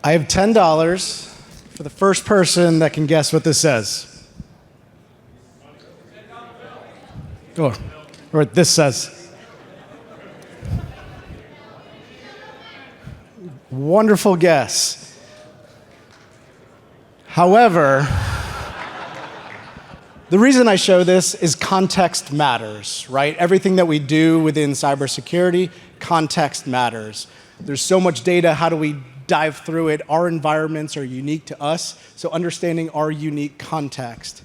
I have $10 for the first person that can guess what this says. Or what this says. Wonderful guess. However, the reason I show this is context matters, right? Everything that we do within cybersecurity, context matters. There's so much data, how do we dive through it? Our environments are unique to us, so understanding our unique context.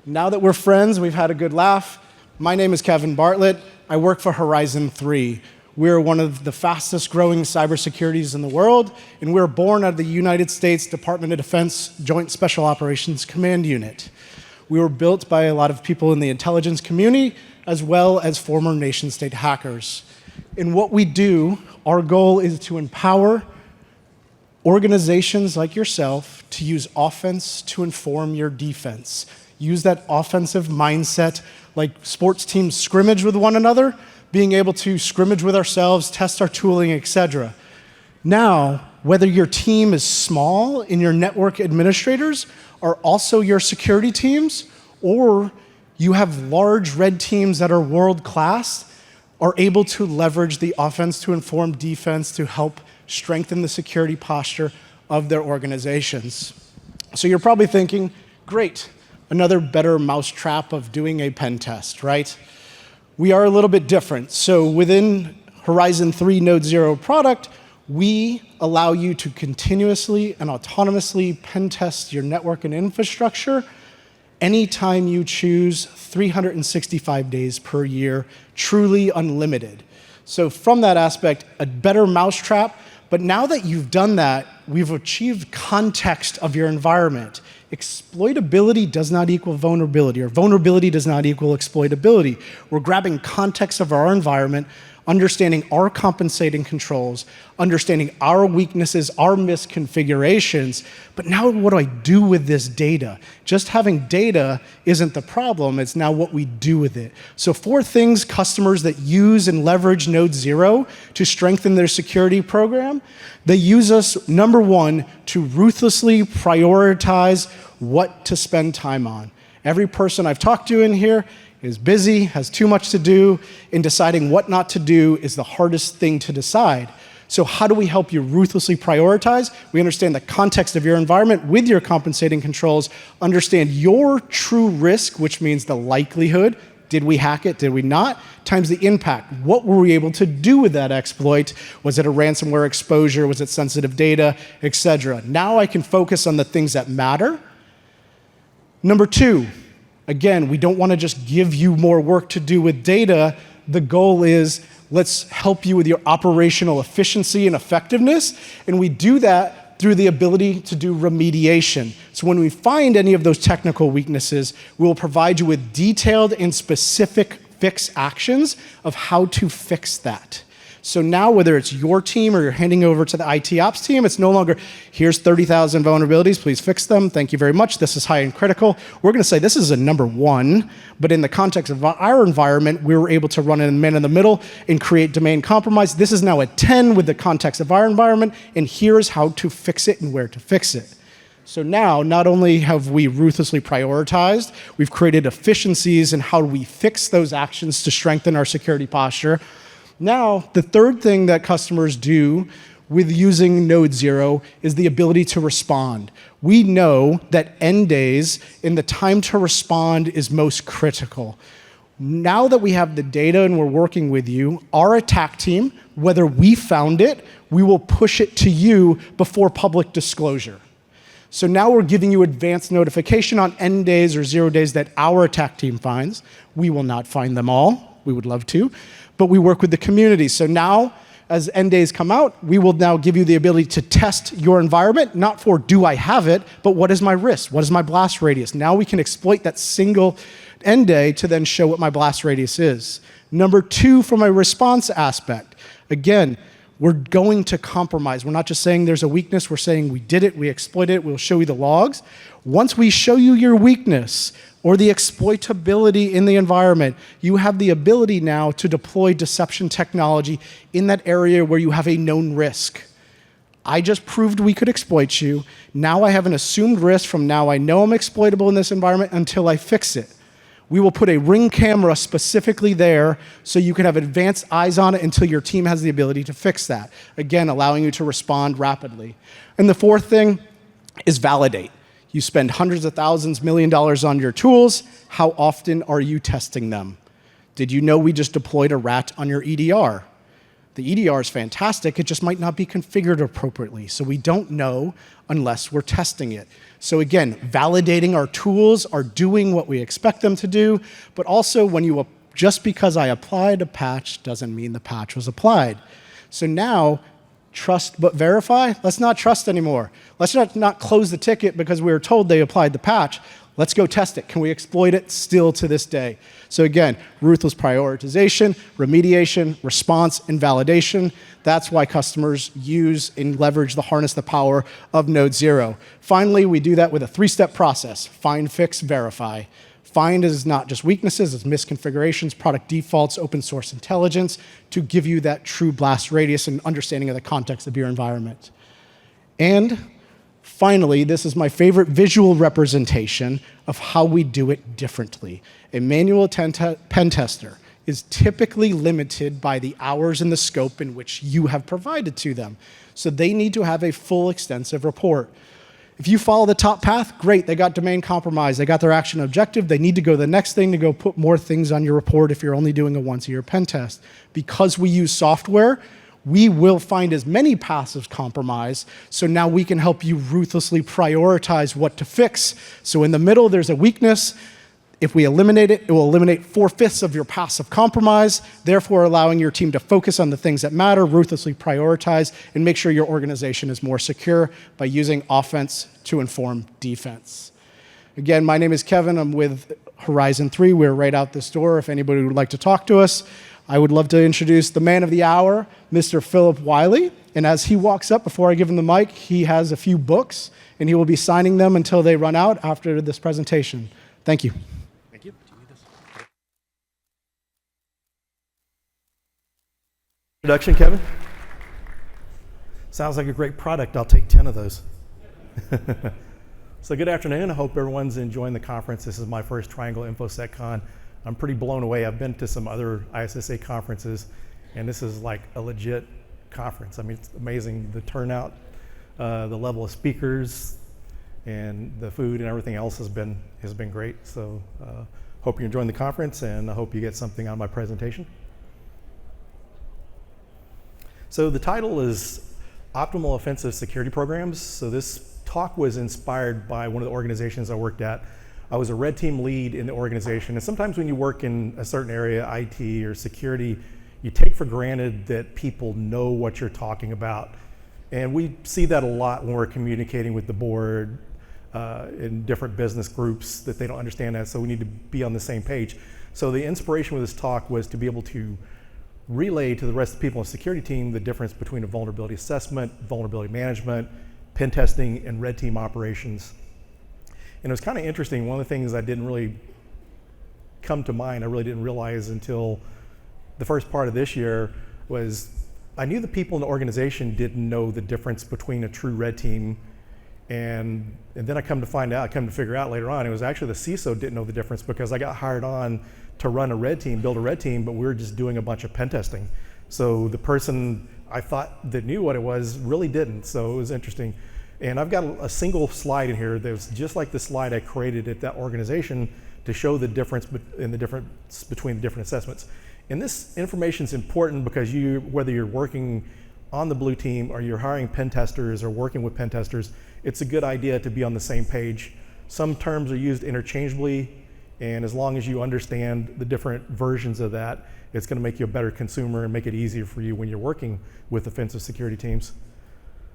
Now that we're friends, we've had a good laugh. My name is Kevin Bartlett. I work for Horizon 3. We're one of the fastest growing cybersecurities in the world, and we're born out of the United States Department of Defense Joint Special Operations Command Unit. We were built by a lot of people in the intelligence community, as well as former nation-state hackers. In what we do, our goal is to empower organizations like yourself to use offense to inform your defense. Use that offensive mindset, like sports teams scrimmage with one another, being able to scrimmage with ourselves, test our tooling, etc. Now, whether your team is small and your network administrators are also your security teams, or you have large red teams that are world-class, are able to leverage the offense to inform defense to help strengthen the security posture of their organizations. So you're probably thinking, great, another better mousetrap of doing a pen test, right? We are a little bit different. So within Horizon 3 Node Zero product, we allow you to continuously and autonomously pen test your network and infrastructure anytime you choose, 365 days per year, truly unlimited. So from that aspect, a better mousetrap. But now that you've done that, we've achieved context of your environment. Exploitability does not equal vulnerability, or vulnerability does not equal exploitability. We're grabbing context of our environment, understanding our compensating controls, understanding our weaknesses, our misconfigurations. But now what do I do with this data? Just having data isn't the problem, it's now what we do with it. So 4 things customers that use and leverage Node Zero to strengthen their security program, they use us, number 1, to ruthlessly prioritize what to spend time on. Every person I've talked to in here is busy, has too much to do, and deciding what not to do is the hardest thing to decide. So how do we help you ruthlessly prioritize? We understand the context of your environment with your compensating controls, understand your true risk, which means the likelihood, did we hack it, did we not, times the impact. What were we able to do with that exploit? Was it a ransomware exposure? Was it sensitive data, etc.? Now I can focus on the things that matter. Number 2, again, we don't want to just give you more work to do with data. The goal is, let's help you with your operational efficiency and effectiveness, and we do that through the ability to do remediation. So when we find any of those technical weaknesses, we will provide you with detailed and specific fix actions of how to fix that. So now, whether it's your team or you're handing over to the IT ops team, it's no longer, here's 30,000 vulnerabilities, please fix them, thank you very much, this is high and critical. We're gonna say this is a number 1, but in the context of our environment, we were able to run in man in the middle and create domain compromise. This is now a 10 with the context of our environment, and here's how to fix it and where to fix it. So now, not only have we ruthlessly prioritized, we've created efficiencies in how we fix those actions to strengthen our security posture. Now, the third thing that customers do with using Node Zero is the ability to respond. We know that end days and the time to respond is most critical. Now that we have the data and we're working with you, our attack team, whether we found it, we will push it to you before public disclosure. So now we're giving you advanced notification on end days or 0 days that our attack team finds. We will not find them all. We would love to. But we work with the community. So now, as end days come out, we will now give you the ability to test your environment, not for do I have it, but what is my risk? What is my blast radius? Now we can exploit that single end day to then show what my blast radius is. Number 2, from a response aspect, again, we're going to compromise. We're not just saying there's a weakness, we're saying we did it, we exploited it, we'll show you the logs. Once we show you your weakness, or the exploitability in the environment, you have the ability now to deploy deception technology in that area where you have a known risk. I just proved we could exploit you. Now I have an assumed risk from now I know I'm exploitable in this environment until I fix it. We will put a Ring camera specifically there so you can have advanced eyes on it until your team has the ability to fix that. Again, allowing you to respond rapidly. And the fourth thing is validate. You spend hundreds of thousands, $1 million on your tools. How often are you testing them? Did you know we just deployed a rat on your EDR? The EDR is fantastic, it just might not be configured appropriately. So we don't know unless we're testing it. So again, validating our tools are doing what we expect them to do, but also just because I applied a patch doesn't mean the patch was applied. So now, trust but verify, let's not trust anymore. Let's not close the ticket because we were told they applied the patch. Let's go test it. Can we exploit it still to this day? So again, ruthless prioritization, remediation, response, and validation. That's why customers use and leverage harness the power of Node Zero. Finally, we do that with a 3-step process: find, fix, verify. Find is not just weaknesses, it's misconfigurations, product defaults, open source intelligence to give you that true blast radius and understanding of the context of your environment. And finally, this is my favorite visual representation of how we do it differently. A manual pen tester is typically limited by the hours and the scope in which you have provided to them. So they need to have a full, extensive report. If you follow the top path, great, they got domain compromise, they got their action objective, they need to go to the next thing to go put more things on your report if you're only doing a once-a-year pen test. Because we use software, we will find as many paths of compromise, so now we can help you ruthlessly prioritize what to fix. So in the middle, there's a weakness. If we eliminate it, it will eliminate 4/5 of your paths of compromise, therefore allowing your team to focus on the things that matter, ruthlessly prioritize, and make sure your organization is more secure by using offense to inform defense. Again, my name is Kevin. I'm with Horizon 3. We're right out this door if anybody would like to talk to us. I would love to introduce the man of the hour, Mr. Phillip Wylie. And as he walks up, before I give him the mic, he has a few books, and he will be signing them until they run out after this presentation. Thank you. Thank you. Do you need this? Introduction, Kevin. Sounds like a great product. I'll take 10 of those. So good afternoon. I hope everyone's enjoying the conference. This is my first Triangle InfoSecCon. I'm pretty blown away. I've been to some other ISSA conferences, and this is like a legit conference. I mean, it's amazing, the turnout, the level of speakers, and the food and everything else has been great. So hope you're enjoying the conference, and I hope you get something out of my presentation. So the title is Optimal Offensive Security Programs. So this talk was inspired by one of the organizations I worked at. I was a red team lead in the organization, and sometimes when you work in a certain area, IT or security, you take for granted that people know what you're talking about. And we see that a lot when we're communicating with the board in different business groups, that they don't understand that, so we need to be on the same page. So the inspiration with this talk was to be able to relay to the rest of the people on the security team the difference between a vulnerability assessment, vulnerability management, pen testing, and red team operations. And it was kind of interesting. One of the things that didn't really come to mind, I really didn't realize until the first part of this year, was I knew the people in the organization didn't know the difference between a true red team, and then I come to figure out later on, it was actually the CISO didn't know the difference, because I got hired on to run a red team, build a red team, but we were just doing a bunch of pen testing. So the person I thought that knew what it was really didn't, so it was interesting. And I've got a single slide in here that was just like the slide I created at that organization to show the difference between the different assessments. And this information is important because whether you're working on the blue team or you're hiring pen testers or working with pen testers, it's a good idea to be on the same page. Some terms are used interchangeably, and as long as you understand the different versions of that, it's going to make you a better consumer and make it easier for you when you're working with offensive security teams.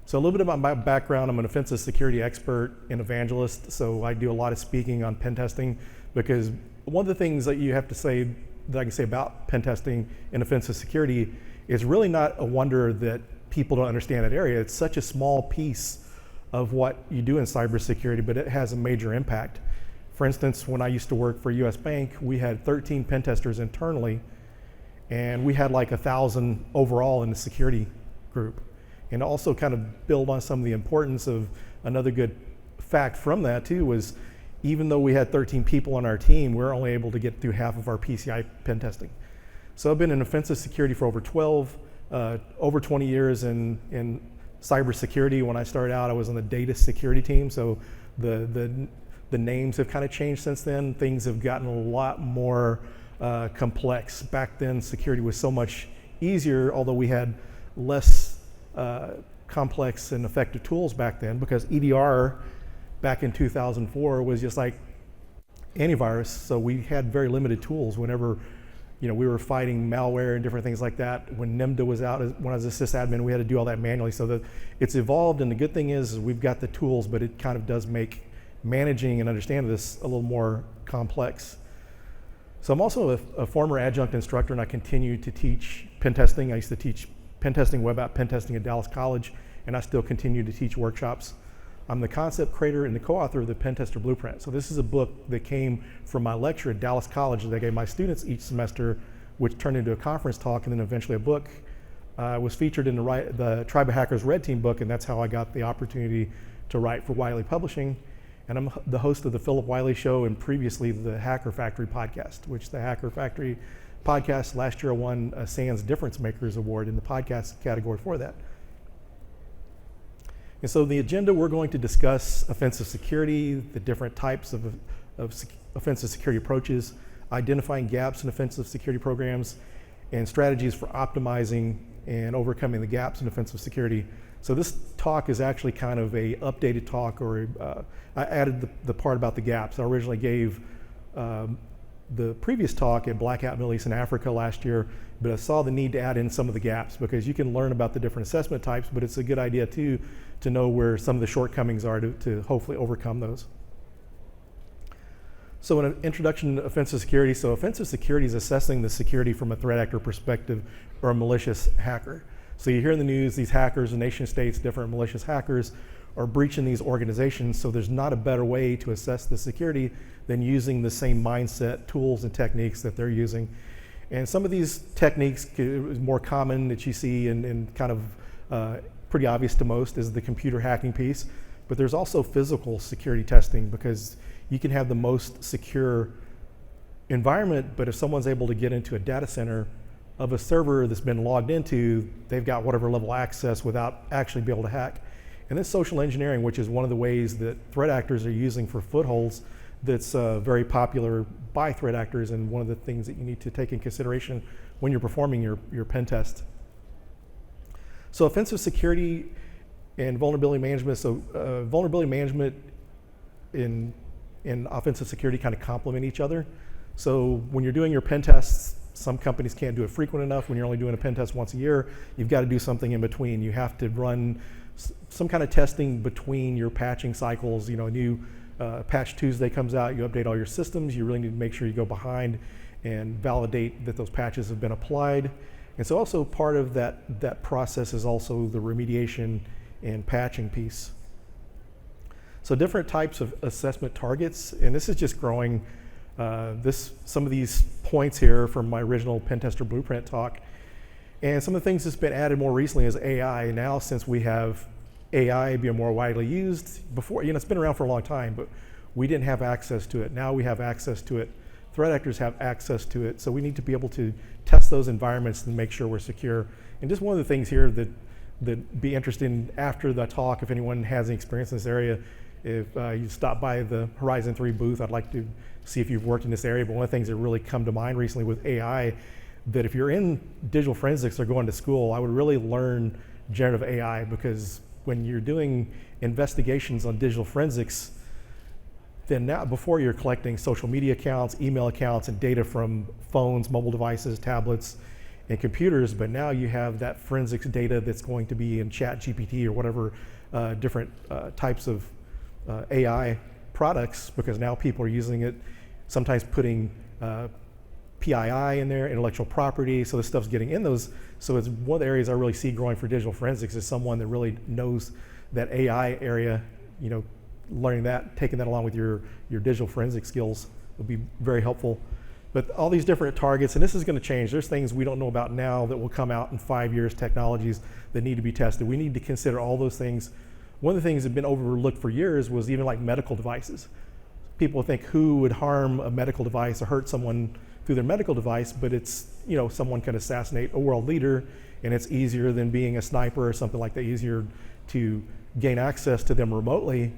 So a little bit about my background. I'm an offensive security expert and evangelist, so I do a lot of speaking on pen testing, because one of the things that I can say about pen testing and offensive security is really not a wonder that people don't understand that area. It's such a small piece of what you do in cybersecurity, but it has a major impact. For instance, when I used to work for US Bank, we had 13 pen testers internally, and we had like 1,000 overall in the security group. And to also kind of build on some of the importance of another good fact from that too was, even though we had 13 people on our team, we're only able to get through half of our PCI pen testing. So I've been in offensive security for over 20 years in cybersecurity. When I started out, I was on the data security team. So the names have kind of changed since then. Things have gotten a lot more complex. Back then, security was so much easier, although we had less complex and effective tools back then, because EDR back in 2004 was just like antivirus. So we had very limited tools whenever we were fighting malware and different things like that. When NIMDA was out, when I was a sysadmin, we had to do all that manually. So that it's evolved, and the good thing is we've got the tools, but it kind of does make managing and understanding this a little more complex. So I'm also a former adjunct instructor, and I continue to teach pen testing. I used to teach pen testing, web app pen testing at Dallas College, and I still continue to teach workshops. I'm the concept creator and the co-author of the Pen Tester Blueprint. So this is a book that came from my lecture at Dallas College that I gave my students each semester, which turned into a conference talk and then eventually a book. Was featured in the Tribe of Hackers Red Team book, and that's how I got the opportunity to write for Wylie Publishing. And I'm the host of the Phillip, Wylie Show, and previously the Hacker Factory podcast, which the Hacker Factory podcast last year won a SANS Difference Makers Award in the podcast category for that. And so the agenda, we're going to discuss offensive security, the different types of offensive security approaches, identifying gaps in offensive security programs, and strategies for optimizing and overcoming the gaps in offensive security. So this talk is actually kind of a updated talk, or I added the part about the gaps. I originally gave the previous talk at Blackout Middle East and Africa last year, but I saw the need to add in some of the gaps, because you can learn about the different assessment types, but it's a good idea too to know where some of the shortcomings are to hopefully overcome those. So an introduction to offensive security. So offensive security is assessing the security from a threat actor perspective or a malicious hacker. So you hear in the news, these hackers, the nation states, different malicious hackers are breaching these organizations. So there's not a better way to assess the security than using the same mindset, tools, and techniques that they're using. And some of these techniques is more common that you see and kind of pretty obvious to most is the computer hacking piece. But there's also physical security testing, because you can have the most secure environment, but if someone's able to get into a data center of a server that's been logged into, they've got whatever level access without actually be able to hack. And then social engineering, which is one of the ways that threat actors are using for footholds, that's very popular by threat actors, and one of the things that you need to take in consideration when you're performing your pen test. So offensive security and vulnerability management. So vulnerability management in offensive security kind of complement each other. So when you're doing your pen tests, some companies can't do it frequent enough. When you're only doing a pen test once a year, you've got to do something in between. You have to run some kind of testing between your patching cycles. A new patch Tuesday comes out, you update all your systems. You really need to make sure you go behind and validate that those patches have been applied. And so also part of that process is also the remediation and patching piece. So different types of assessment targets, and this is just growing. Some of these points here from my original Pen Tester Blueprint talk, and some of the things that's been added more recently is AI. Now, since we have AI being more widely used, before, it's been around for a long time, but we didn't have access to it. Now we have access to it. Threat actors have access to it, so we need to be able to test those environments and make sure we're secure. And just one of the things here that be interesting after the talk, if anyone has any experience in this area, if you stop by the Horizon 3 booth, I'd like to see if you've worked in this area. But one of the things that really come to mind recently with AI, that if you're in digital forensics or going to school, I would really learn generative AI, because when you're doing investigations on digital forensics, then now, before you're collecting social media accounts, email accounts, and data from phones, mobile devices, tablets, and computers, but now you have that forensics data that's going to be in ChatGPT or whatever different types of AI products, because now people are using it, sometimes putting PII in there, intellectual property, so this stuff's getting in those. So it's one of the areas I really see growing for digital forensics is someone that really knows that AI area, learning that, taking that along with your digital forensic skills would be very helpful. But all these different targets, and this is going to change. There's things we don't know about now that will come out in 5 years, technologies that need to be tested. We need to consider all those things. One of the things that have been overlooked for years was even like medical devices. People think who would harm a medical device or hurt someone through their medical device, but it's, someone can assassinate a world leader, and it's easier than being a sniper or something like that, easier to gain access to them remotely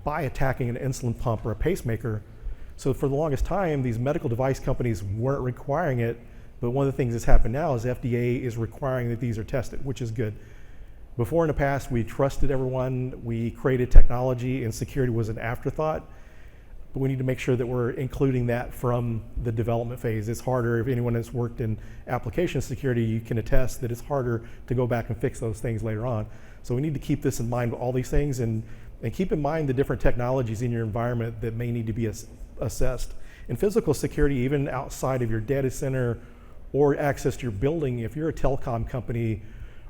by attacking an insulin pump or a pacemaker. So for the longest time, these medical device companies weren't requiring it, but one of the things that's happened now is FDA is requiring that these are tested, which is good. Before in the past, we trusted everyone, we created technology, and security was an afterthought, but we need to make sure that we're including that from the development phase. It's harder, if anyone has worked in application security, you can attest that it's harder to go back and fix those things later on. So we need to keep this in mind with all these things, and keep in mind the different technologies in your environment that may need to be assessed. In physical security, even outside of your data center or access to your building, if you're a telecom company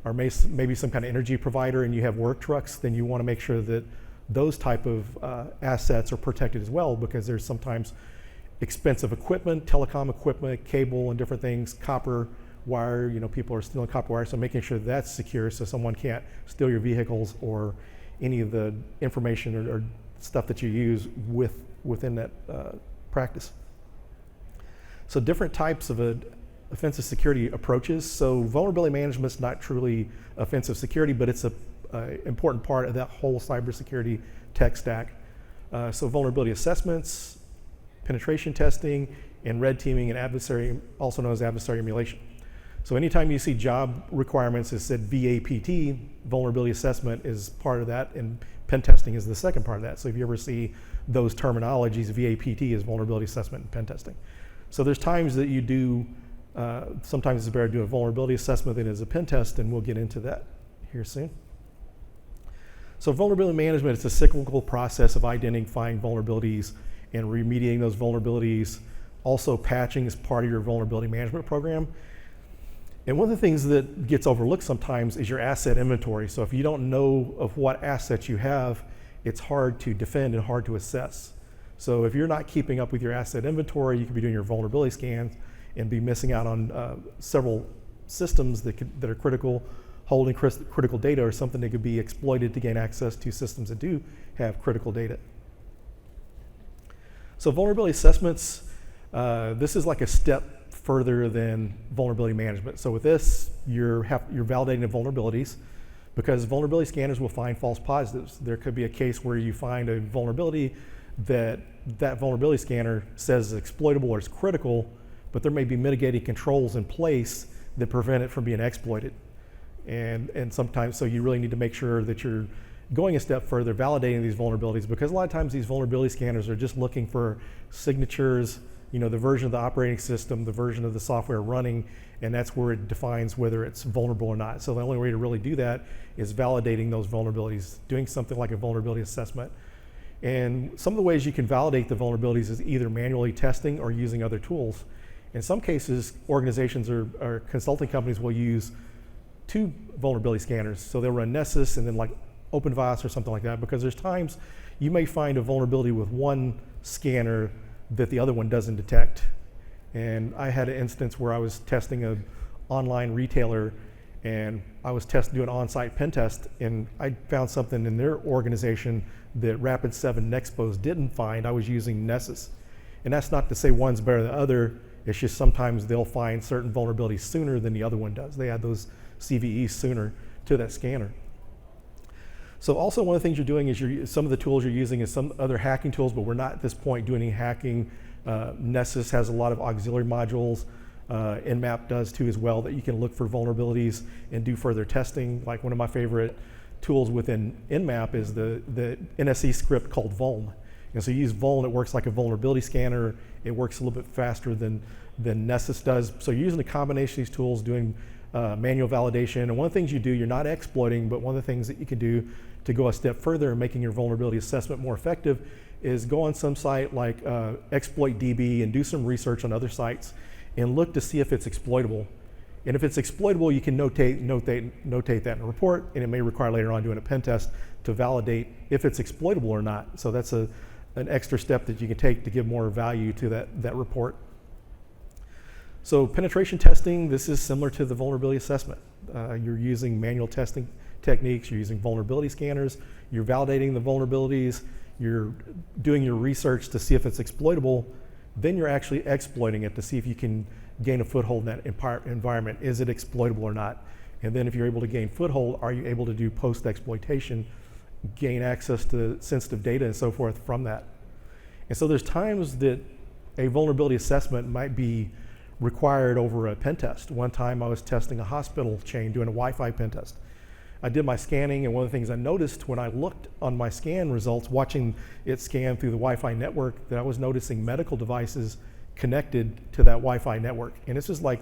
or maybe some kind of energy provider and you have work trucks, then you want to make sure that those type of assets are protected as well, because there's sometimes expensive equipment, telecom equipment, cable and different things, copper wire, people are stealing copper wire, so making sure that's secure so someone can't steal your vehicles or any of the information or stuff that you use within that practice. So different types of offensive security approaches. So vulnerability management is not truly offensive security, but it's a important part of that whole cybersecurity tech stack. So vulnerability assessments, penetration testing, and red teaming and adversary, also known as adversary emulation. So anytime you see job requirements, it said VAPT, vulnerability assessment is part of that, and pen testing is the second part of that. So if you ever see those terminologies, VAPT is vulnerability assessment and pen testing. So there's times that you do, sometimes it's better to do a vulnerability assessment than as a pen test, and we'll get into that here soon. So vulnerability management is a cyclical process of identifying vulnerabilities and remediating those vulnerabilities. Also patching is part of your vulnerability management program. And one of the things that gets overlooked sometimes is your asset inventory. So if you don't know of what assets you have, it's hard to defend and hard to assess. So if you're not keeping up with your asset inventory, you could be doing your vulnerability scans and be missing out on several systems that are critical, holding critical data, or something that could be exploited to gain access to systems that do have critical data. So vulnerability assessments, this is like a step further than vulnerability management. So with this, you're validating the vulnerabilities, because vulnerability scanners will find false positives. There could be a case where you find a vulnerability that vulnerability scanner says is exploitable or is critical, but there may be mitigating controls in place that prevent it from being exploited. And sometimes, so you really need to make sure that you're going a step further, validating these vulnerabilities, because a lot of times these vulnerability scanners are just looking for signatures, the version of the operating system, the version of the software running, and that's where it defines whether it's vulnerable or not. So the only way to really do that is validating those vulnerabilities, doing something like a vulnerability assessment. And some of the ways you can validate the vulnerabilities is either manually testing or using other tools. In some cases, organizations or consulting companies will use two vulnerability scanners. So they'll run Nessus and then like OpenVAS or something like that, because there's times you may find a vulnerability with one scanner that the other one doesn't detect. And I had an instance where I was testing an online retailer, and I was doing an on-site pen test, and I found something in their organization that Rapid7 Nexpose didn't find. I was using Nessus. And that's not to say one's better than the other, it's just sometimes they'll find certain vulnerabilities sooner than the other one does. They add those CVEs sooner to that scanner. So also one of the things you're doing is some of the tools you're using is some other hacking tools, but we're not at this point doing any hacking. Nessus has a lot of auxiliary modules. Nmap does too as well, that you can look for vulnerabilities and do further testing. Like one of my favorite tools within Nmap is the NSE script called Vuln. And so you use Vuln, it works like a vulnerability scanner. It works a little bit faster than Nessus does. So you're using a combination of these tools, doing manual validation. And one of the things you do, you're not exploiting, but one of the things that you can do to go a step further in making your vulnerability assessment more effective is go on some site like ExploitDB and do some research on other sites and look to see if it's exploitable. And if it's exploitable, you can notate that in a report, and it may require later on doing a pen test to validate if it's exploitable or not. So that's an extra step that you can take to give more value to that report. So penetration testing, this is similar to the vulnerability assessment. You're using manual testing techniques, you're using vulnerability scanners, you're validating the vulnerabilities, you're doing your research to see if it's exploitable, then you're actually exploiting it to see if you can gain a foothold in that environment. Is it exploitable or not? And then if you're able to gain foothold, are you able to do post-exploitation, gain access to sensitive data and so forth from that? And so there's times that a vulnerability assessment might be required over a pen test. One time I was testing a hospital chain doing a Wi-Fi pen test. I did my scanning, and one of the things I noticed when I looked on my scan results, watching it scan through the Wi-Fi network, that I was noticing medical devices connected to that Wi-Fi network. And this was like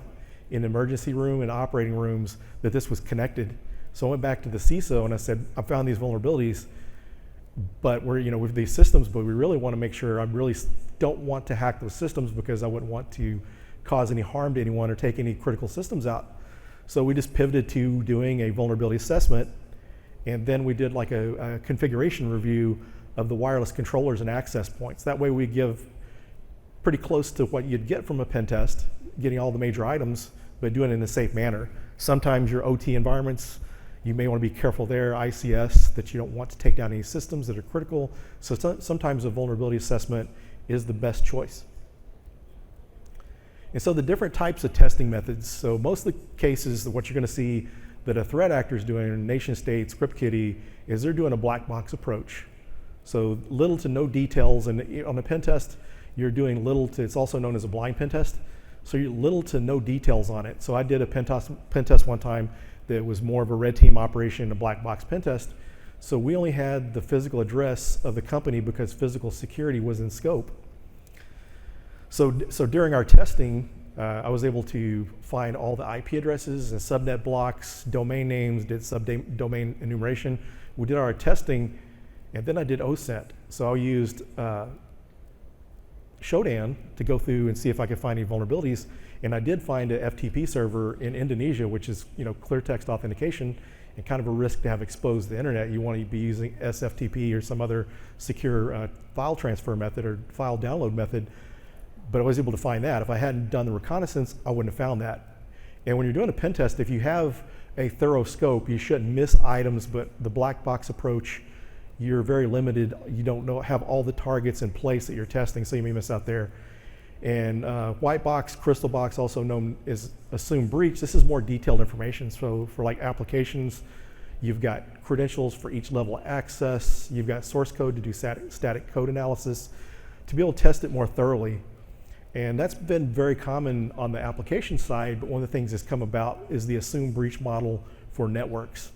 in the emergency room and operating rooms that this was connected. So I went back to the CISO and I said, I found these vulnerabilities, but we're, with these systems, but we really want to make sure, I really don't want to hack those systems because I wouldn't want to cause any harm to anyone or take any critical systems out. So we just pivoted to doing a vulnerability assessment, and then we did like a configuration review of the wireless controllers and access points. That way we give pretty close to what you'd get from a pen test, getting all the major items, but doing it in a safe manner. Sometimes your OT environments, you may want to be careful there, ICS, that you don't want to take down any systems that are critical. So sometimes a vulnerability assessment is the best choice. And so the different types of testing methods, so most of the cases, what you're going to see that a threat actor is doing, nation state, script kiddie, is they're doing a black box approach. So little to no details, and on a pen test, you're doing little to, it's also known as a blind pen test, so you're little to no details on it. So I did a pen test one time that was more of a red team operation, a black box pen test. So we only had the physical address of the company because physical security was in scope. So during our testing, I was able to find all the IP addresses and subnet blocks, domain names, did subdomain enumeration. We did our testing, and then I did OSINT. So I used Shodan to go through and see if I could find any vulnerabilities. And I did find a FTP server in Indonesia, which is clear text authentication, and kind of a risk to have exposed the internet. You want to be using SFTP or some other secure file transfer method or file download method. But I was able to find that. If I hadn't done the reconnaissance, I wouldn't have found that. And when you're doing a pen test, if you have a thorough scope, you shouldn't miss items, but the black box approach, you're very limited. You don't have all the targets in place that you're testing, so you may miss out there. And white box, crystal box, also known as assumed breach, this is more detailed information. So for like applications, you've got credentials for each level of access, you've got source code to do static code analysis, to be able to test it more thoroughly. And that's been very common on the application side, but one of the things that's come about is the assumed breach model for networks.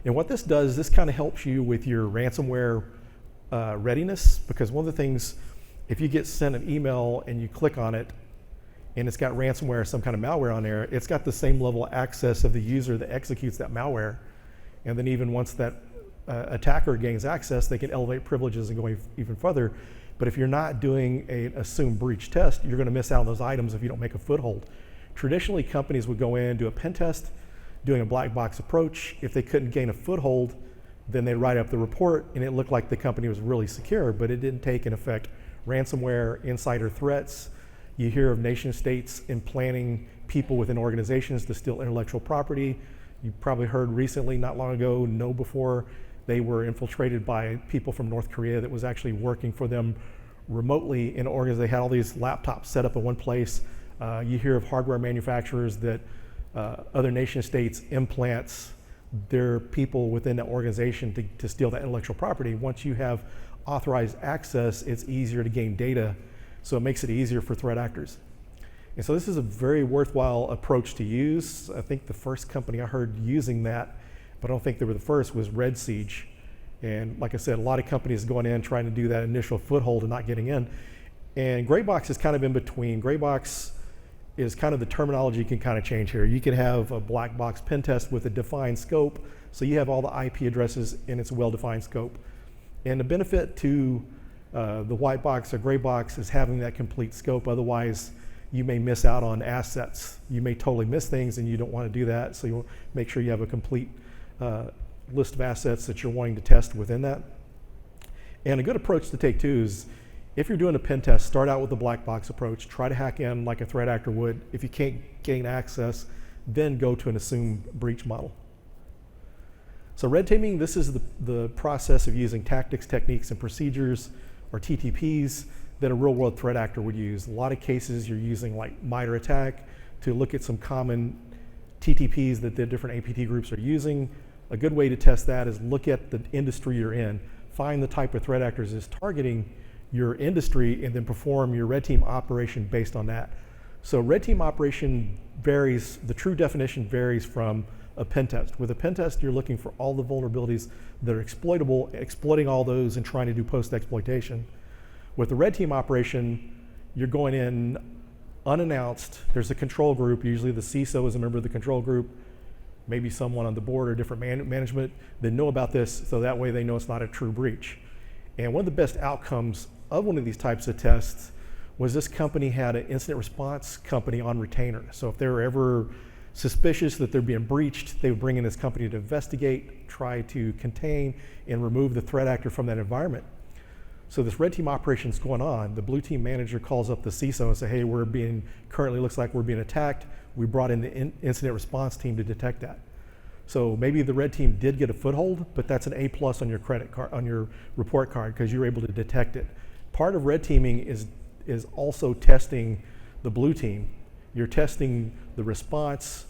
And what this does, this kind of helps you with your ransomware readiness, because one of the things, if you get sent an email and you click on it and it's got ransomware or some kind of malware on there, it's got the same level of access of the user that executes that malware. And then even once that attacker gains access, they can elevate privileges and go even further. But if you're not doing an assumed breach test, you're going to miss out on those items if you don't make a foothold. Traditionally, companies would go in, do a pen test, doing a black box approach. If they couldn't gain a foothold, then they'd write up the report, and it looked like the company was really secure, but it didn't take in effect ransomware, insider threats. You hear of nation states implanting people within organizations to steal intellectual property. You probably heard recently, not long ago, KnowBe4, they were infiltrated by people from North Korea that was actually working for them remotely in organizations. They had all these laptops set up in one place. You hear of hardware manufacturers that other nation states implants their people within that organization to steal that intellectual property. Once you have authorized access, it's easier to gain data, so it makes it easier for threat actors. And so this is a very worthwhile approach to use. I think the first company I heard using that, but I don't think they were the first, was Red Siege. And like I said, a lot of companies going in trying to do that initial foothold and not getting in. And gray box is kind of in between. Gray box is kind of the terminology can kind of change here. You can have a black box pen test with a defined scope, so you have all the IP addresses in its well-defined scope. And the benefit to the white box or gray box is having that complete scope. Otherwise, you may miss out on assets. You may totally miss things, and you don't want to do that, so you make sure you have a complete list of assets that you're wanting to test within that. And a good approach to take too is if you're doing a pen test, start out with the black box approach. Try to hack in like a threat actor would. If you can't gain access, then go to an assumed breach model. So red teaming, this is the process of using tactics, techniques, and procedures, or TTPs, that a real-world threat actor would use. A lot of cases you're using like MITRE ATT&CK to look at some common TTPs that the different APT groups are using. A good way to test that is look at the industry you're in. Find the type of threat actors is targeting your industry, and then perform your red team operation based on that. So red team operation varies, the true definition varies from a pen test. With a pen test, you're looking for all the vulnerabilities that are exploitable, exploiting all those and trying to do post-exploitation. With the red team operation, you're going in unannounced. There's a control group, usually the CISO is a member of the control group, maybe someone on the board or different management that know about this, so that way they know it's not a true breach. And one of the best outcomes of one of these types of tests was this company had an incident response company on retainer. So if they were ever suspicious that they're being breached, they would bring in this company to investigate, try to contain, and remove the threat actor from that environment. So this red team operation's going on. The blue team manager calls up the CISO and say, hey, currently looks like we're being attacked. We brought in the incident response team to detect that. So maybe the red team did get a foothold, but that's an A+ on your credit card, on your report card, because you were able to detect it. Part of red teaming is also testing the blue team. You're testing the response,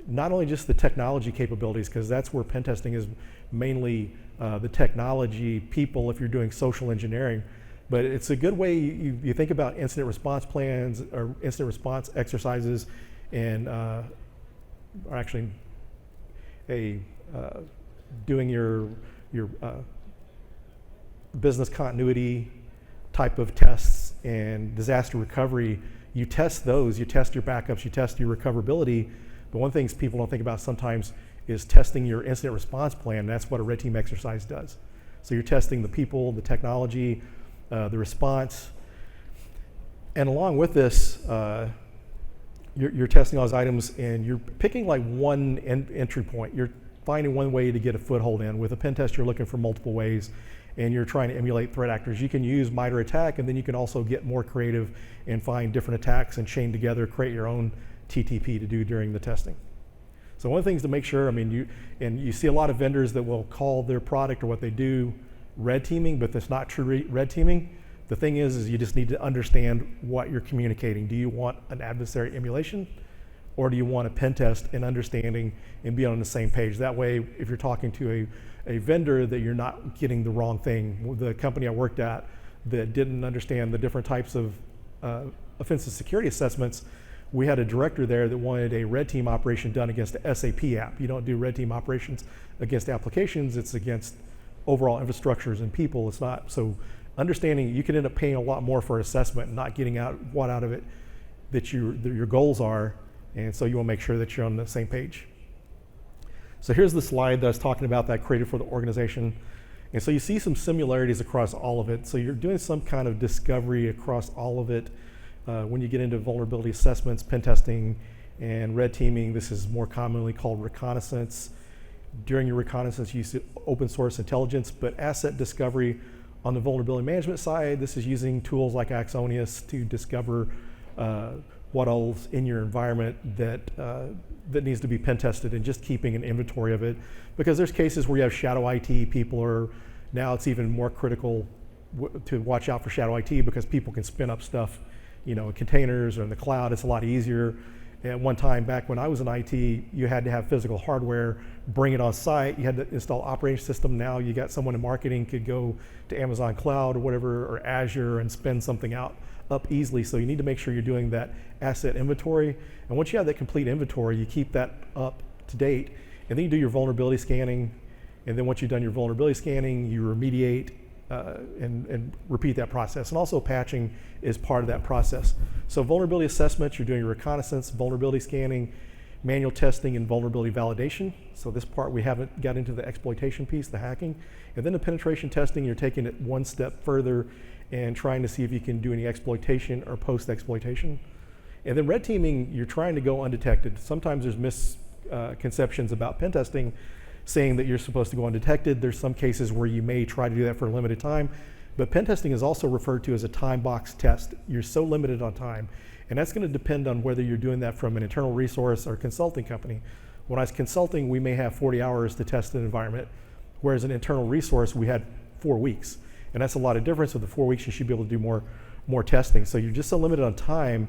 not only just the technology capabilities, because that's where pen testing is mainly the technology people if you're doing social engineering, but it's a good way, you think about incident response plans or incident response exercises, and or actually doing your business continuity type of tests and disaster recovery. You test those, you test your backups, you test your recoverability, but one thing people don't think about sometimes is testing your incident response plan. That's what a red team exercise does. So you're testing the people, the technology, the response, and along with this, you're testing all those items, and you're picking like one entry point. You're finding one way to get a foothold in. With a pen test, you're looking for multiple ways, and you're trying to emulate threat actors. You can use MITRE ATT&CK, and then you can also get more creative and find different attacks and chain together, create your own TTP to do during the testing. So one of the things to make sure, I mean, you see a lot of vendors that will call their product or what they do red teaming, but that's not true red teaming. The thing is you just need to understand what you're communicating. Do you want an adversary emulation, or do you want a pen test and understanding and be on the same page? That way, if you're talking to a vendor, that you're not getting the wrong thing. The company I worked at that didn't understand the different types of offensive security assessments, we had a director there that wanted a red team operation done against the SAP app. You don't do red team operations against applications, it's against overall infrastructures and people. It's not, so understanding you can end up paying a lot more for assessment and not getting out what out of it that your goals are, and so you want to make sure that you're on the same page. So here's the slide that I was talking about that I created for the organization. And so you see some similarities across all of it. So you're doing some kind of discovery across all of it. When you get into vulnerability assessments, pen testing, and red teaming, this is more commonly called reconnaissance. During your reconnaissance, you use open source intelligence, but asset discovery on the vulnerability management side, this is using tools like Axonius to discover what all's in your environment that needs to be pen tested, and just keeping an inventory of it. Because there's cases where you have shadow IT, people are, now it's even more critical to watch out for shadow IT, because people can spin up stuff, you know, in containers or in the cloud. It's a lot easier. At one time back when I was in IT, you had to have physical hardware, bring it on site, you had to install operating system. Now you got someone in marketing could go to Amazon Cloud or whatever, or Azure, and spin something up easily. So you need to make sure you're doing that asset inventory. And once you have that complete inventory, you keep that up to date, and then you do your vulnerability scanning. And then once you've done your vulnerability scanning, you remediate and repeat that process. And also patching is part of that process. So vulnerability assessments, you're doing your reconnaissance, vulnerability scanning, manual testing, and vulnerability validation. So this part we haven't got into the exploitation piece, the hacking. And then the penetration testing, you're taking it one step further and trying to see if you can do any exploitation or post-exploitation. And then red teaming, you're trying to go undetected. Sometimes there's misconceptions about pen testing, saying that you're supposed to go undetected. There's some cases where you may try to do that for a limited time, But pen testing is also referred to as a time box test. You're so limited on time. And that's going to depend on whether you're doing that from an internal resource or consulting company. When I was consulting, we may have 40 hours to test an environment, whereas an internal resource, we had 4 weeks. And that's a lot of difference. With the 4 weeks, you should be able to do more testing. So you're just so limited on time,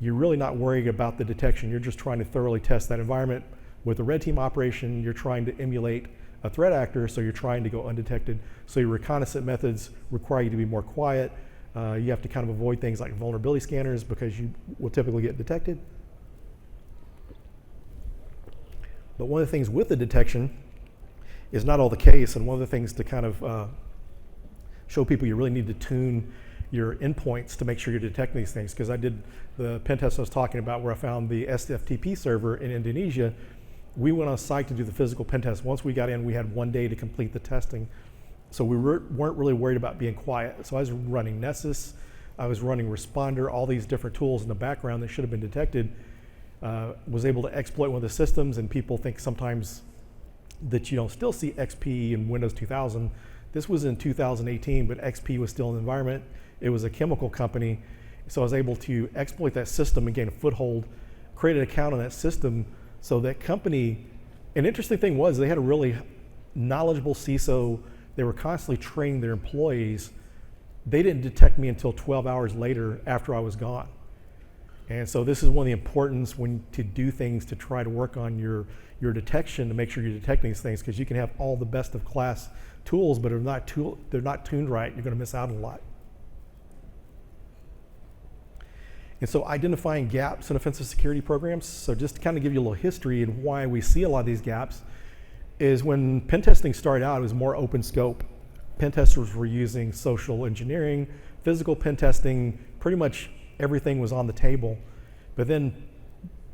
you're really not worrying about the detection. You're just trying to thoroughly test that environment. With a red team operation, you're trying to emulate a threat actor, so you're trying to go undetected. So your reconnaissance methods require you to be more quiet. You have to kind of avoid things like vulnerability scanners because you will typically get detected. But one of the things with the detection is not all the case, and one of the things to kind of show people you really need to tune your endpoints to make sure you're detecting these things. Because I did the pen test I was talking about where I found the SFTP server in Indonesia. We went on site to do the physical pen test. Once we got in, we had 1 day to complete the testing. So we weren't really worried about being quiet. So I was running Nessus, I was running Responder, all these different tools in the background that should have been detected. Was able to exploit one of the systems, and people think sometimes that you don't still see XP in Windows 2000. This was in 2018, but XP was still in the environment. It was a chemical company. So I was able to exploit that system and gain a foothold, create an account on that system. So that company, an interesting thing was they had a really knowledgeable CISO. They were constantly training their employees. They didn't detect me until 12 hours later after I was gone. And so this is one of the importance when to do things to try to work on your detection to make sure you're detecting these things, because you can have all the best of class tools, but if they're not tuned right, you're going to miss out a lot. And so identifying gaps in offensive security programs, so just to kind of give you a little history and why we see a lot of these gaps, is when pen testing started out, it was more open scope. Pen testers were using social engineering, physical pen testing, pretty much everything was on the table. But then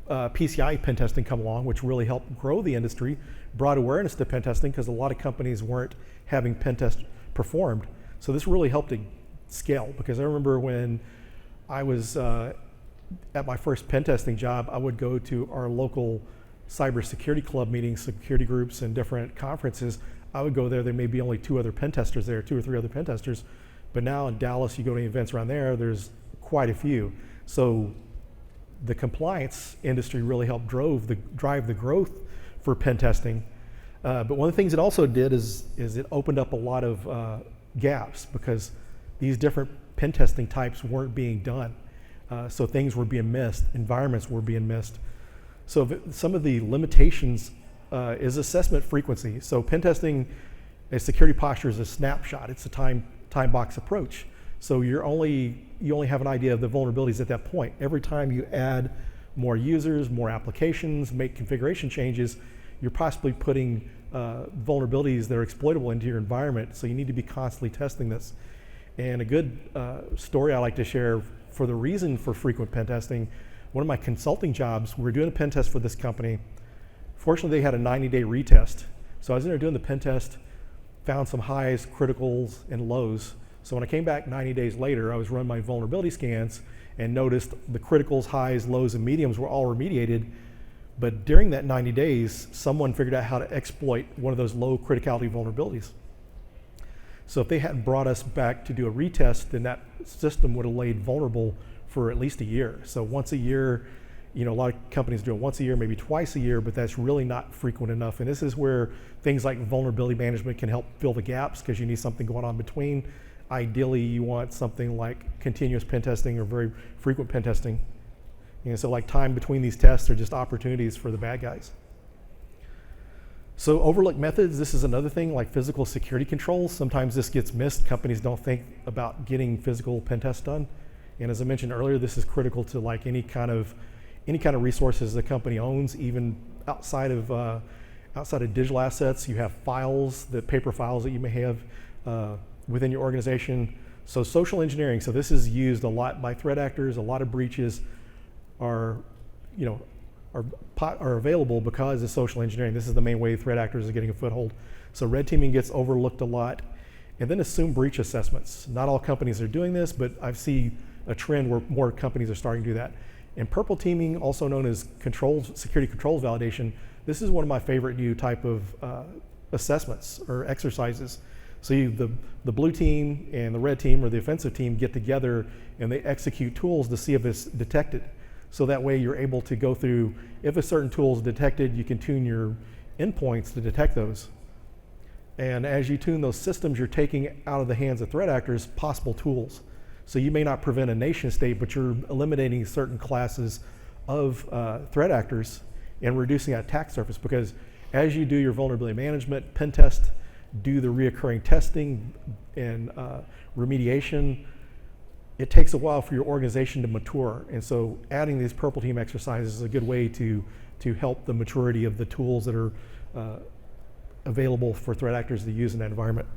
PCI pen testing come along, which really helped grow the industry, brought awareness to pen testing because a lot of companies weren't having pen tests performed. So this really helped it scale, because I remember when I was at my first pen testing job, I would go to our local cybersecurity club meetings, security groups, and different conferences. I would go there. There may be only 2 other pen testers there, 2 or 3 other pen testers. But now in Dallas, you go to events around there, there's quite a few. So the compliance industry really helped drive the growth for pen testing. But one of the things it also did is it opened up a lot of gaps, because these different pen testing types weren't being done. So things were being missed, environments were being missed. So some of the limitations is assessment frequency. So pen testing, a security posture is a snapshot. It's a time box approach. So you only have an idea of the vulnerabilities at that point. Every time you add more users, more applications, make configuration changes, you're possibly putting vulnerabilities that are exploitable into your environment. So you need to be constantly testing this. And a good story I like to share for the reason for frequent pen testing, one of my consulting jobs, we were doing a pen test for this company. Fortunately, they had a 90-day retest. So I was in there doing the pen test, found some highs, criticals, and lows. So when I came back 90 days later, I was running my vulnerability scans and noticed the criticals, highs, lows, and mediums were all remediated. But during that 90 days, someone figured out how to exploit one of those low criticality vulnerabilities. So if they hadn't brought us back to do a retest, then that system would have laid vulnerable for at least a year. So once a year, a lot of companies do it once a year, maybe twice a year, but that's really not frequent enough. And this is where things like vulnerability management can help fill the gaps, because you need something going on between. Ideally, you want something like continuous pen testing or very frequent pen testing. So like time between these tests are just opportunities for the bad guys. So overlooked methods, this is another thing, like physical security controls. Sometimes this gets missed. Companies don't think about getting physical pen tests done. And as I mentioned earlier, this is critical to like any kind of resources the company owns, even outside of digital assets. You have files, the paper files that you may have within your organization. So social engineering, so this is used a lot by threat actors. A lot of breaches are available because of social engineering. This is the main way threat actors are getting a foothold. So red teaming gets overlooked a lot. And then assume breach assessments. Not all companies are doing this, but I see a trend where more companies are starting to do that. And purple teaming, also known as security controls validation, this is one of my favorite new type of assessments or exercises. So the blue team and the red team or the offensive team get together and they execute tools to see if it's detected. So that way you're able to go through, if a certain tool is detected, you can tune your endpoints to detect those. And as you tune those systems, you're taking out of the hands of threat actors possible tools. So you may not prevent a nation state, but you're eliminating certain classes of threat actors and reducing that attack surface, because as you do your vulnerability management, pen test, do the reoccurring testing and remediation, it takes a while for your organization to mature. And so adding these purple team exercises is a good way to help the maturity of the tools that are available for threat actors to use in that environment.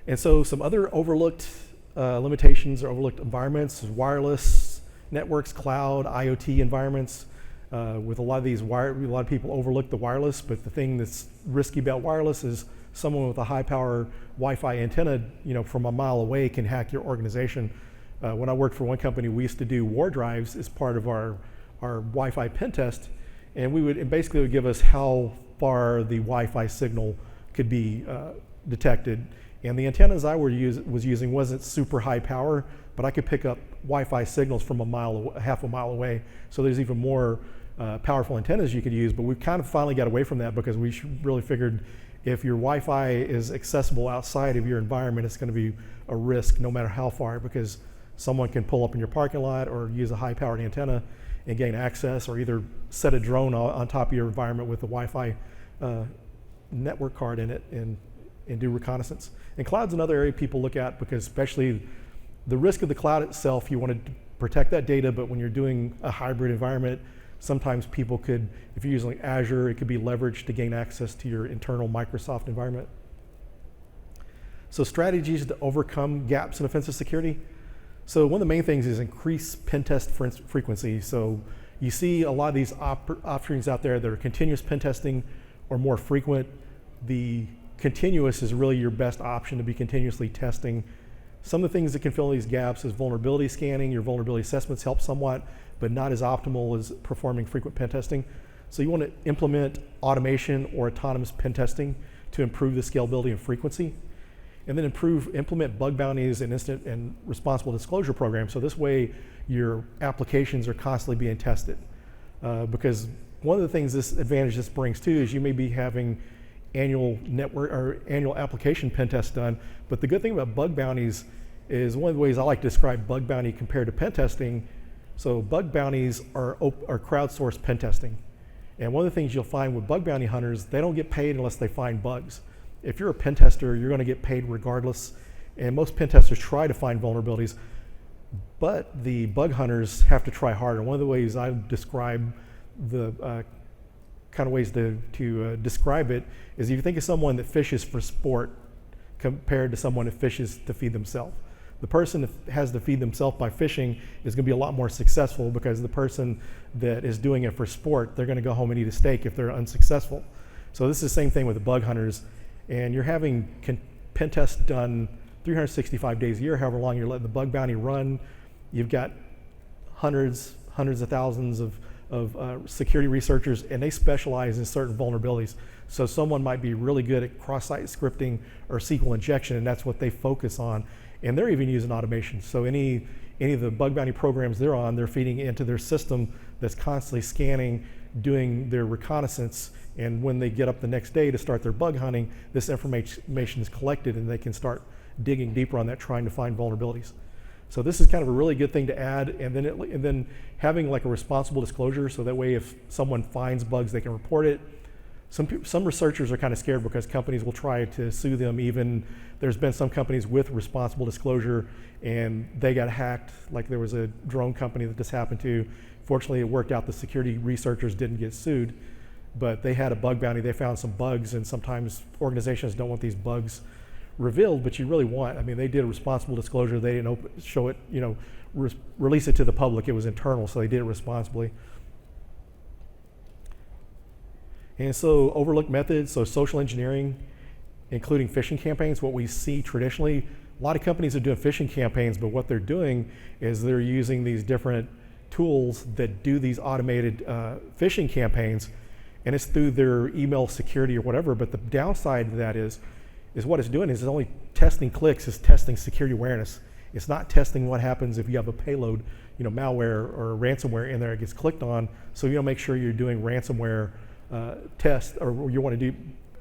And so some other overlooked limitations or overlooked environments is wireless networks, cloud, IoT environments. With a lot of these, a lot of people overlook the wireless, but the thing that's risky about wireless is someone with a high power Wi-Fi antenna, from a mile away can hack your organization. When I worked for one company, we used to do war drives as part of our Wi-Fi pen test, and it basically would give us how far the Wi-Fi signal could be detected. And the antennas I was using wasn't super high power, but I could pick up Wi-Fi signals from half a mile away. So there's even more powerful antennas you could use, but we kind of finally got away from that because we really figured if your Wi-Fi is accessible outside of your environment, it's going to be a risk no matter how far, because someone can pull up in your parking lot or use a high-powered antenna and gain access, or either set a drone on top of your environment with a Wi-Fi network card in it and do reconnaissance. And cloud's another area people look at, because especially the risk of the cloud itself, you want to protect that data, but when you're doing a hybrid environment, sometimes people could, if you're using Azure, it could be leveraged to gain access to your internal Microsoft environment. So strategies to overcome gaps in offensive security. So one of the main things is increase pen test frequency. So you see a lot of these options out there that are continuous pen testing or more frequent. The continuous is really your best option to be continuously testing. Some of the things that can fill these gaps is vulnerability scanning. Your vulnerability assessments help somewhat, but not as optimal as performing frequent pen testing. So you want to implement automation or autonomous pen testing to improve the scalability and frequency. And then implement bug bounties and instant and responsible disclosure programs. So this way your applications are constantly being tested. Because one of the things this brings too is you may be having annual network or annual application pen tests done, but the good thing about bug bounties is one of the ways I like to describe bug bounty compared to pen testing. So bug bounties are crowdsourced pen testing. And one of the things you'll find with bug bounty hunters, they don't get paid unless they find bugs. If you're a pen tester, you're going to get paid regardless. And most pen testers try to find vulnerabilities, but the bug hunters have to try harder. One of the ways I describe the kind of ways to describe it is if you think of someone that fishes for sport compared to someone that fishes to feed themselves. The person that has to feed themselves by fishing is going to be a lot more successful, because the person that is doing it for sport, they're going to go home and eat a steak if they're unsuccessful. So this is the same thing with the bug hunters, and you're having pen tests done 365 days a year, however long you're letting the bug bounty run. You've got hundreds of thousands of security researchers, and they specialize in certain vulnerabilities. So someone might be really good at cross-site scripting or SQL injection, and that's what they focus on. And they're even using automation. So any of the bug bounty programs they're on, they're feeding into their system that's constantly scanning, doing their reconnaissance. And when they get up the next day to start their bug hunting, this information is collected, and they can start digging deeper on that, trying to find vulnerabilities. So this is kind of a really good thing to add, and then having like a responsible disclosure, so that way if someone finds bugs, they can report it. Some researchers are kind of scared because companies will try to sue them. Even there's been some companies with responsible disclosure and they got hacked. Like there was a drone company that this happened to. Fortunately, it worked out. The security researchers didn't get sued, but they had a bug bounty. They found some bugs, and sometimes organizations don't want these bugs revealed, but you really want. I mean, they did a responsible disclosure. They didn't show it, release it to the public. It was internal, so they did it responsibly. And so overlooked methods, so social engineering, including phishing campaigns. What we see traditionally, a lot of companies are doing phishing campaigns, but what they're doing is they're using these different tools that do these automated phishing campaigns, and it's through their email security or whatever. But the downside to that is what it's doing is it's only testing clicks, it's testing security awareness. It's not testing what happens if you have a payload, malware or ransomware in there, it gets clicked on. So you make sure you're doing ransomware tests, or you want to do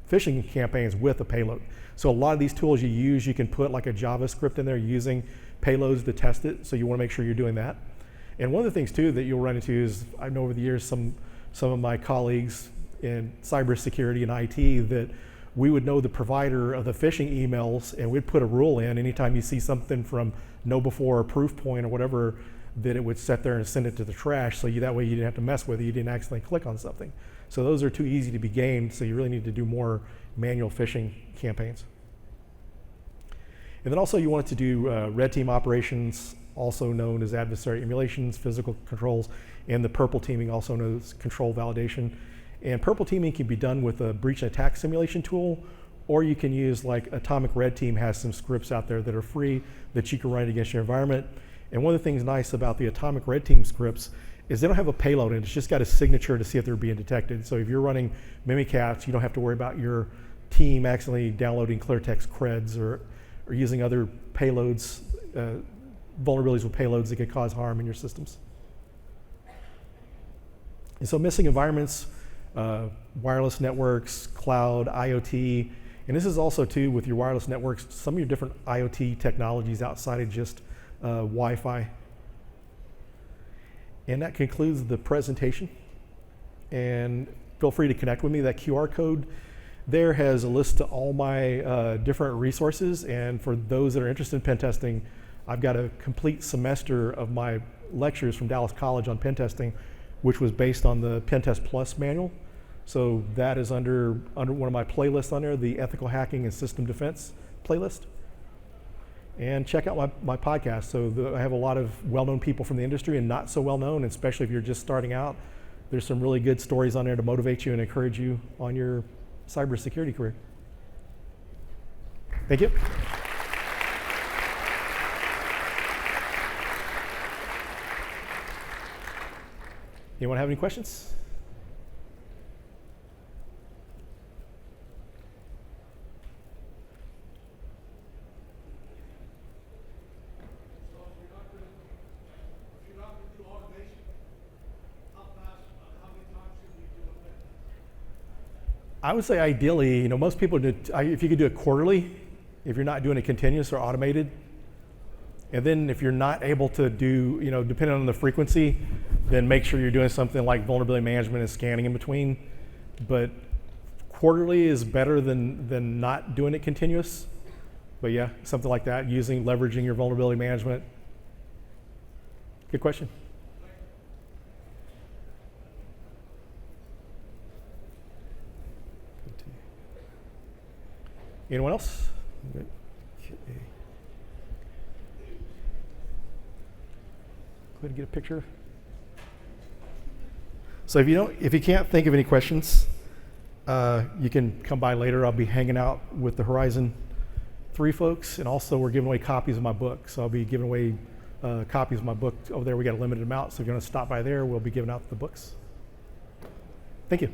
phishing campaigns with a payload. So a lot of these tools you use, you can put like a JavaScript in there using payloads to test it. So you want to make sure you're doing that. And one of the things too that you'll run into is, I know over the years some of my colleagues in cybersecurity and IT that we would know the provider of the phishing emails, and we'd put a rule in anytime you see something from KnowBe4 or Proofpoint or whatever, that it would sit there and send it to the trash, so that way you didn't have to mess with it, you didn't accidentally click on something. So those are too easy to be gamed, so you really need to do more manual phishing campaigns. And then also you want to do red team operations, also known as adversary emulations, physical controls, and the purple teaming, also known as control validation. And purple teaming can be done with a breach and attack simulation tool, or you can use, like Atomic Red Team has some scripts out there that are free that you can run against your environment. And one of the things nice about the Atomic Red Team scripts is they don't have a payload, and it's just got a signature to see if they're being detected. So if you're running Mimikatz, you don't have to worry about your team accidentally downloading cleartext creds or using other payloads, vulnerabilities with payloads that could cause harm in your systems. And so missing environments, wireless networks, cloud, IoT, and this is also too with your wireless networks, some of your different IoT technologies outside of just Wi-Fi. And that concludes the presentation. And feel free to connect with me. That QR code there has a list of all my different resources, and for those that are interested in pen testing, I've got a complete semester of my lectures from Dallas College on pen testing, which was based on the Pen Test Plus manual. So that is under one of my playlists on there, the Ethical Hacking and System Defense playlist. And check out my podcast. So I have a lot of well-known people from the industry and not so well-known, especially if you're just starting out. There's some really good stories on there to motivate you and encourage you on your cybersecurity career. Thank you. Anyone have any questions? I would say ideally, most people do, if you could do it quarterly, if you're not doing it continuous or automated. And then if you're not able to do, depending on the frequency, then make sure you're doing something like vulnerability management and scanning in between. But quarterly is better than not doing it continuous. But yeah, something like that, leveraging your vulnerability management. Good question. Anyone else? Okay. Go ahead and get a picture. So if you can't think of any questions, you can come by later. I'll be hanging out with the Horizon 3 folks, and also we're giving away copies of my book. So I'll be giving away copies of my book over there. We got a limited amount, so if you're going to stop by there, we'll be giving out the books. Thank you.